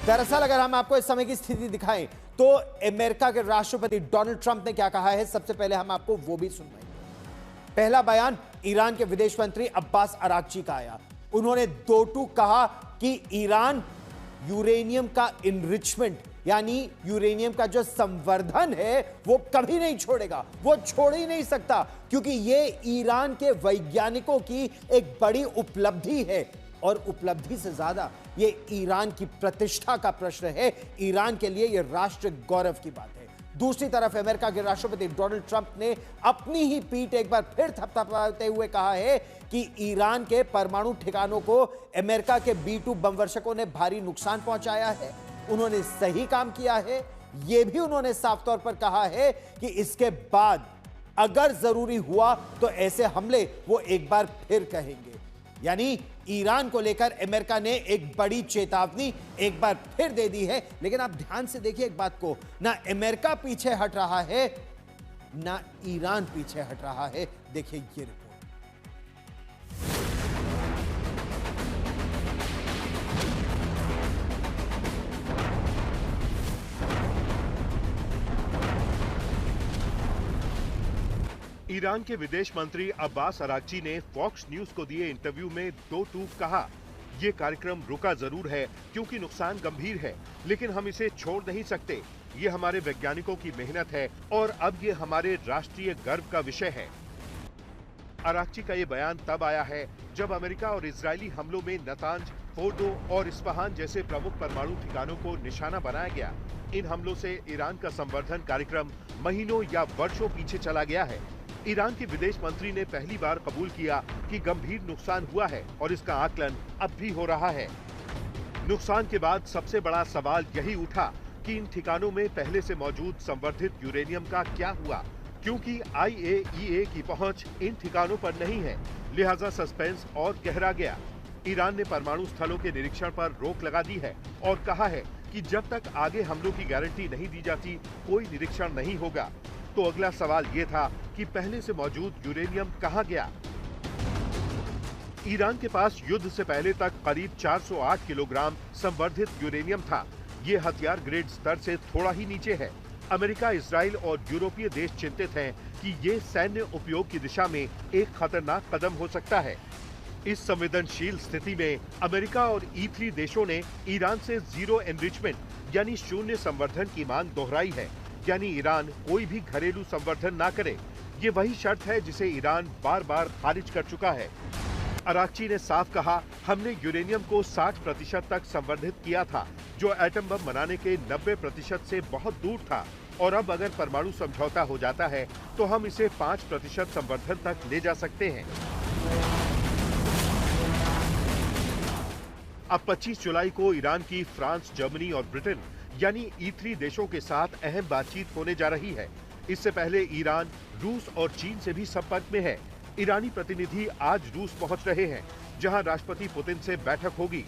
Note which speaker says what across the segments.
Speaker 1: दरअसल अगर हम आपको इस समय की स्थिति दिखाएं तो अमेरिका के राष्ट्रपति डोनाल्ड ट्रंप ने क्या कहा है, सबसे पहले हम आपको वो भी सुनवाएंगे। पहला बयान ईरान के विदेश मंत्री अब्बास अरागची का आया। उन्होंने दो टूक कहा कि ईरान यूरेनियम का इनरिचमेंट यानी यूरेनियम का जो संवर्धन है वो कभी नहीं छोड़ेगा, वो छोड़ ही नहीं सकता, क्योंकि ये ईरान के वैज्ञानिकों की एक बड़ी उपलब्धि है और उपलब्धि से ज्यादा ये ईरान की प्रतिष्ठा का प्रश्न है। ईरान के लिए ये राष्ट्र गौरव की बात है। दूसरी तरफ अमेरिका के राष्ट्रपति डोनाल्ड ट्रंप ने अपनी ही पीठ एक बार फिर थपथपाते हुए कहा है कि ईरान के परमाणु ठिकानों को अमेरिका के B-2 बमवर्षकों ने भारी नुकसान पहुंचाया है। उन्होंने सही काम किया है। यह भी उन्होंने साफ तौर पर कहा है कि इसके बाद अगर जरूरी हुआ तो ऐसे हमले वो एक बार फिर कहेंगे। यानी ईरान को लेकर अमेरिका ने एक बड़ी चेतावनी एक बार फिर दे दी है। लेकिन आप ध्यान से देखिए एक बात को, ना अमेरिका पीछे हट रहा है ना ईरान पीछे हट रहा है। देखिए ये रिपोर्ट।
Speaker 2: ईरान के विदेश मंत्री अब्बास अरागची ने फॉक्स न्यूज को दिए इंटरव्यू में दो टूक कहा, ये कार्यक्रम रुका जरूर है क्योंकि नुकसान गंभीर है, लेकिन हम इसे छोड़ नहीं सकते। ये हमारे वैज्ञानिकों की मेहनत है और अब ये हमारे राष्ट्रीय गर्व का विषय है। अरागची का ये बयान तब आया है जब अमेरिका और इजरायली हमलों में नतांज, फोर्डो और इस्फहान जैसे प्रमुख परमाणु ठिकानों को निशाना बनाया गया। इन हमलों से ईरान का संवर्धन कार्यक्रम महीनों या वर्षों पीछे चला गया है। ईरान के विदेश मंत्री ने पहली बार कबूल किया कि गंभीर नुकसान हुआ है और इसका आकलन अब भी हो रहा है। नुकसान के बाद सबसे बड़ा सवाल यही उठा कि इन ठिकानों में पहले से मौजूद संवर्धित यूरेनियम का क्या हुआ, क्योंकि IAEA की पहुंच इन ठिकानों पर नहीं है, लिहाजा सस्पेंस और गहरा गया। ईरान ने परमाणु स्थलों के निरीक्षण पर रोक लगा दी है और कहा है कि जब तक आगे हमलों की गारंटी नहीं दी जाती कोई निरीक्षण नहीं होगा। तो अगला सवाल ये था कि पहले से मौजूद यूरेनियम कहां गया। ईरान के पास युद्ध से पहले तक करीब 408 किलोग्राम संवर्धित यूरेनियम था। ये हथियार ग्रेड स्तर से थोड़ा ही नीचे है। अमेरिका, इजराइल और यूरोपीय देश चिंतित हैं कि ये सैन्य उपयोग की दिशा में एक खतरनाक कदम हो सकता है। इस संवेदनशील स्थिति में अमेरिका और E3 देशों ने ईरान से जीरो एनरिचमेंट यानी शून्य संवर्धन की मांग दोहराई है, यानी ईरान कोई भी घरेलू संवर्धन ना करे। ये वही शर्त है जिसे ईरान बार बार खारिज कर चुका है। अरागची ने साफ कहा, हमने यूरेनियम को 60% तक संवर्धित किया था, जो एटम बम बनाने के 90% से बहुत दूर था, और अब अगर परमाणु समझौता हो जाता है तो हम इसे 5% संवर्धन तक ले जा सकते हैं। अब 25 जुलाई को ईरान की फ्रांस, जर्मनी और ब्रिटेन यानी E3 देशों के साथ अहम बातचीत होने जा रही है। इससे पहले ईरान, रूस और चीन से भी संपर्क में है। ईरानी प्रतिनिधि आज रूस पहुंच रहे हैं, जहां राष्ट्रपति पुतिन से बैठक होगी।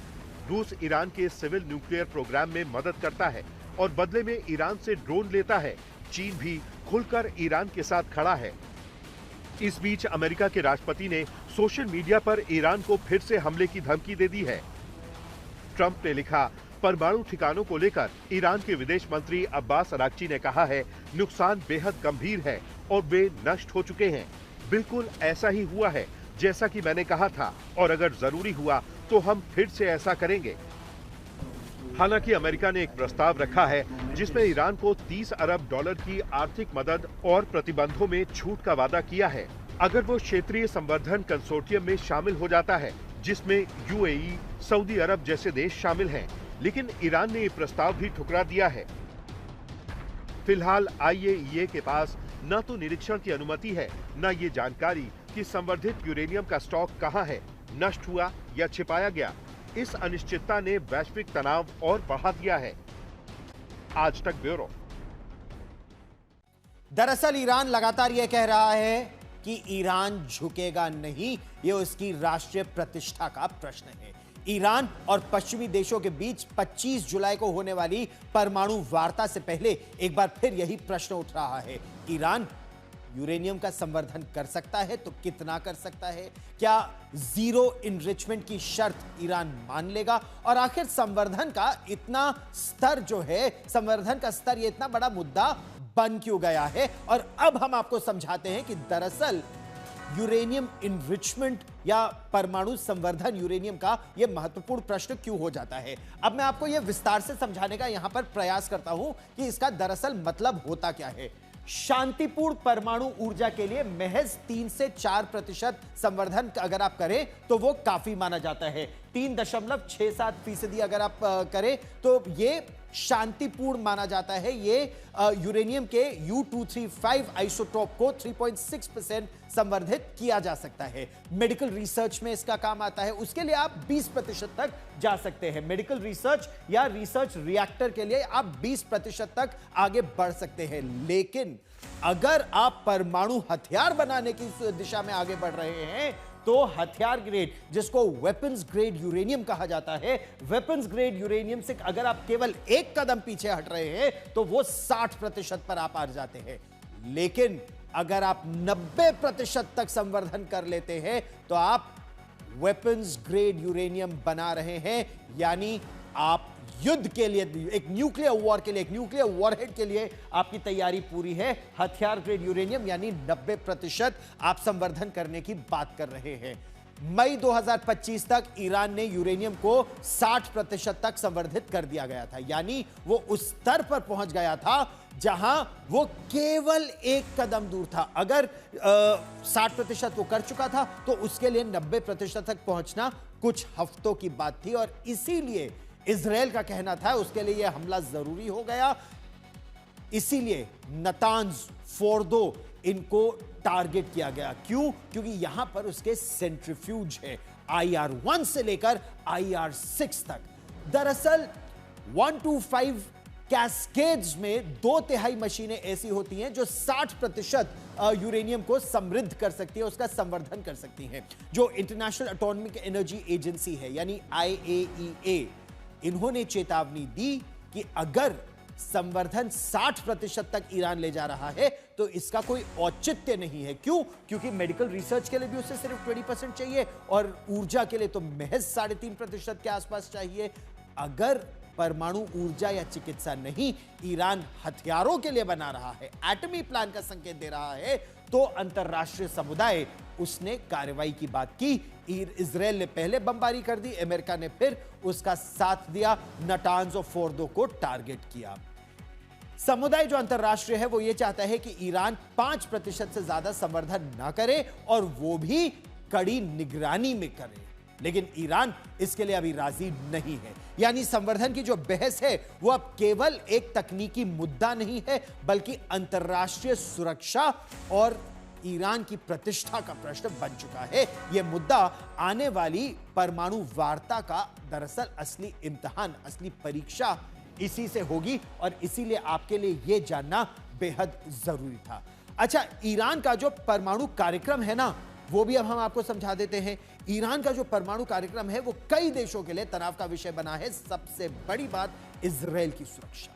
Speaker 2: रूस ईरान के सिविल न्यूक्लियर प्रोग्राम में मदद करता है और बदले में ईरान से ड्रोन लेता है। चीन भी खुलकर ईरान के साथ खड़ा है। इस बीच अमेरिका के राष्ट्रपति ने सोशल मीडिया पर ईरान को फिर से हमले की धमकी दे दी है। ट्रंप ने लिखा, परमाणु ठिकानों को लेकर ईरान के विदेश मंत्री अब्बास अरागची ने कहा है, नुकसान बेहद गंभीर है और वे नष्ट हो चुके हैं। बिल्कुल ऐसा ही हुआ है जैसा कि मैंने कहा था, और अगर जरूरी हुआ तो हम फिर से ऐसा करेंगे। हालांकि अमेरिका ने एक प्रस्ताव रखा है जिसमें ईरान को $30 अरब की आर्थिक मदद और प्रतिबंधों में छूट का वादा किया है, अगर वो क्षेत्रीय संवर्धन कंसोर्टियम में शामिल हो जाता है, जिसमें UAE, सऊदी अरब जैसे देश शामिल हैं। लेकिन ईरान ने ये प्रस्ताव भी ठुकरा दिया है। फिलहाल IAEA के पास न तो निरीक्षण की अनुमति है, न ये जानकारी कि संवर्धित यूरेनियम का स्टॉक कहां है, नष्ट हुआ या छिपाया गया। इस अनिश्चितता ने वैश्विक तनाव और बढ़ा दिया है। आज तक ब्यूरो।
Speaker 1: दरअसल ईरान लगातार यह कह रहा है कि ईरान झुकेगा नहीं, यह उसकी राष्ट्रीय प्रतिष्ठा का प्रश्न है। ईरान और पश्चिमी देशों के बीच 25 जुलाई को होने वाली परमाणु वार्ता से पहले एक बार फिर यही प्रश्न उठ रहा है। ईरान यूरेनियम का संवर्धन कर सकता है तो कितना कर सकता है? क्या जीरो इनरिचमेंट की शर्त ईरान मान लेगा? और आखिर संवर्धन का इतना स्तर जो है, संवर्धन का स्तर ये इतना बड़ा मुद्दा बन क्यों गया है? और अब हम आपको समझाते हैं कि दरअसल यूरेनियम इनरिचमेंट या परमाणु संवर्धन यूरेनियम का यह महत्वपूर्ण प्रश्न क्यों हो जाता है। अब मैं आपको यह विस्तार से समझाने का यहां पर प्रयास करता हूं कि इसका दरअसल मतलब होता क्या है। शांतिपूर्ण परमाणु ऊर्जा के लिए महज 3 से 4% संवर्धन अगर आप करें तो वो काफी माना जाता है। 3.67% अगर आप करें तो ये शांतिपूर्ण माना जाता है। ये यूरेनियम के U-235 आइसोटोप को 3.6% संवर्धित किया जा सकता है। मेडिकल रिसर्च में इसका काम आता है, उसके लिए आप 20% तक जा सकते हैं। मेडिकल रिसर्च या रिसर्च रिएक्टर के लिए आप 20% तक आगे बढ़ सकते हैं। लेकिन अगर आप परमाणु हथियार बनाने की दिशा में आगे बढ़ रहे हैं तो हथियार ग्रेड, जिसको वेपन्स ग्रेड यूरेनियम कहा जाता है, वेपन्स ग्रेड यूरेनियम से अगर आप केवल एक कदम पीछे हट रहे हैं तो वो 60% पर आप आ जाते हैं। लेकिन अगर आप 90% तक संवर्धन कर लेते हैं तो आप वेपन्स ग्रेड यूरेनियम बना रहे हैं, यानी आप युद्ध के लिए, एक न्यूक्लियर वॉर के लिए, एक न्यूक्लियर वॉरहेड के लिए आपकी तैयारी पूरी है। हथियार ग्रेड यूरेनियम यानी 90% आप संवर्धन करने की बात कर रहे हैं। मई 2025 तक ईरान ने यूरेनियम को 60% तक संवर्धित कर दिया गया था, यानी वो उस स्तर पर पहुंच गया था जहां वो केवल एक कदम दूर था। अगर 60% वो कर चुका था तो उसके लिए 90% तक पहुंचना कुछ हफ्तों की बात थी। और इसीलिए इजराइल का कहना था उसके लिए यह हमला जरूरी हो गया। इसीलिए नतांज, फोर्दो इनको टारगेट किया गया। क्यों? क्योंकि यहां पर उसके सेंट्रीफ्यूज है, IR-1 से लेकर IR-6 तक। दरअसल 125 कैस्केड्स में 2/3 मशीनें ऐसी होती हैं जो 60% यूरेनियम को समृद्ध कर सकती है, उसका संवर्धन कर सकती हैं। जो इंटरनेशनल एटॉमिक एनर्जी एजेंसी है यानी IAEA, इन्होंने चेतावनी दी कि अगर संवर्धन 60% तक ईरान ले जा रहा है तो इसका कोई औचित्य नहीं है। क्यों? क्योंकि मेडिकल रिसर्च के लिए भी उसे सिर्फ 20% चाहिए और ऊर्जा के लिए तो महज 3.5% के आसपास चाहिए। अगर परमाणु ऊर्जा या चिकित्सा नहीं, ईरान हथियारों के लिए बना रहा है, एटमी प्लान का संकेत दे रहा है, तो अंतरराष्ट्रीय समुदाय उसने कार्रवाई की बात की। इजराइल ने पहले बमबारी कर दी, अमेरिका ने फिर उसका साथ दिया, नटांज और फोर्दो को टारगेट किया। समुदाय जो अंतरराष्ट्रीय है वो ये चाहता है कि ईरान 5% से ज्यादा संवर्धन ना करे और वो भी कड़ी निगरानी में करे। लेकिन ईरान इसके लिए अभी राजी नहीं है। यानी संवर्धन की जो बहस है वो अब केवल एक तकनीकी मुद्दा नहीं है, बल्कि अंतरराष्ट्रीय सुरक्षा और ईरान की प्रतिष्ठा का प्रश्न बन चुका है। यह मुद्दा आने वाली परमाणु वार्ता का दरअसल असली इम्तिहान, असली परीक्षा इसी से होगी और इसीलिए आपके लिए यह जानना बेहद जरूरी था। अच्छा, ईरान का जो परमाणु कार्यक्रम है ना, वो भी अब हम आपको समझा देते हैं। ईरान का जो परमाणु कार्यक्रम है वो कई देशों के लिए तनाव का विषय बना है। सबसे बड़ी बात इजराइल की सुरक्षा।